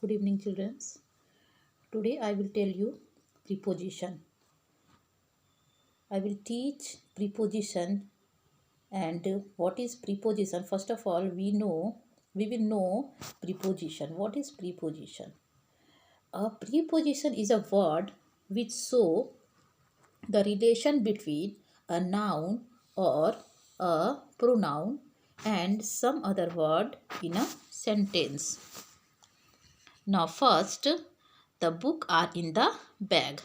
Good evening, children. Today I will tell you preposition. I will teach preposition and what is preposition. First of all, we will know preposition. What is preposition? A preposition is a word which show the relation between a noun or a pronoun and some other word in a sentence. Now first, the book are in the bag.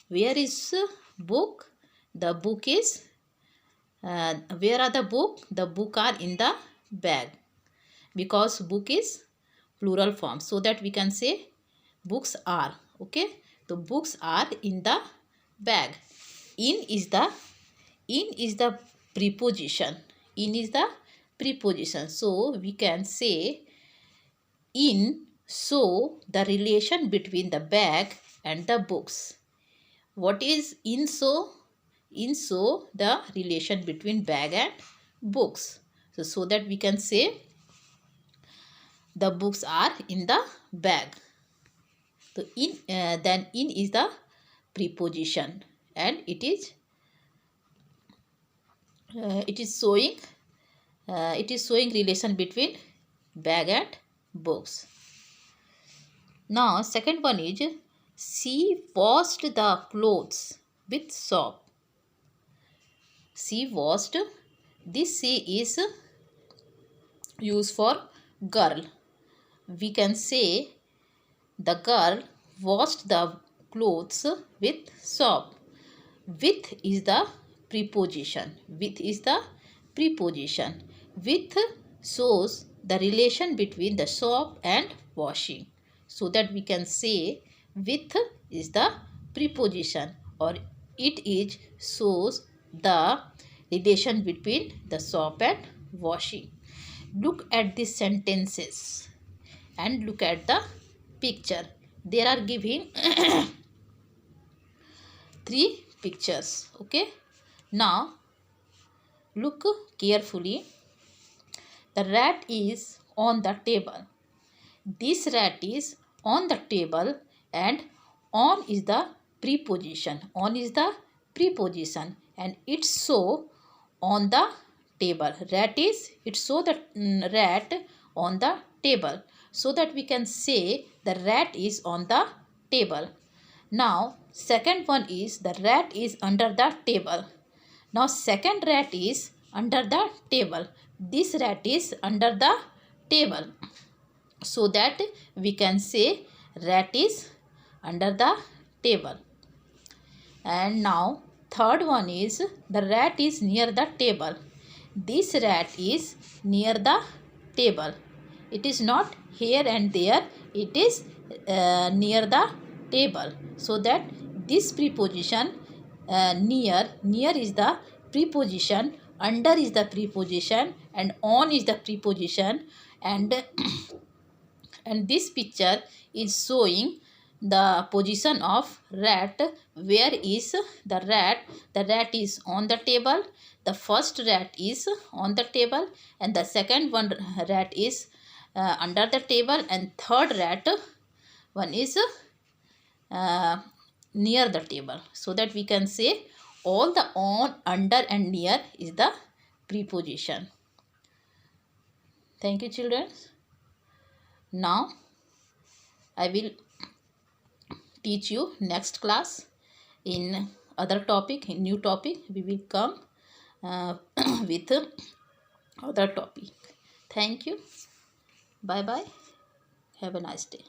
Where is book? The book is, where are the book? The book are in the bag. Because book is plural form. So that we can say books are. Okay. So books are in the bag. In is the preposition. In is the preposition. So we can say in show the relation between the bag and the books. What is in show? In show the relation between bag and books. So that we can say the books are in the bag. So then in is the preposition and it is showing relation between bag and books. Now second one is she washed the clothes with soap. She washed. This she is used for girl. We can say the girl washed the clothes with soap. With is the preposition. With is the preposition. With shows the relation between the soap and washing. So that we can say with is the preposition or it is shows the relation between the soap and washing. Look at these sentences and look at the picture. They are giving three pictures. Okay. Now look carefully. The rat is on the table. This rat is on the table and on is the preposition. On is the preposition and it's so on the table. Rat is, it show the rat on the table. So that we can say the rat is on the table. Now second one is the rat is under the table. Now second rat is under the table. This rat is under the table. So that we can say rat is under the table. And now third one is the rat is near the table. This rat is near the table. It is not here and there. It is near the table. So that this preposition near is the preposition, under is the preposition and on is the preposition and and this picture is showing the position of rat. Where is the rat? The rat is on the table. The first rat is on the table and the second one rat is under the table and third rat one is near the table. So that we can say all the on, under and near is the preposition. Thank you, children. Now I will teach you next class in other topic, in new topic. We will come with other topic. Thank you. Bye bye. Have a nice day.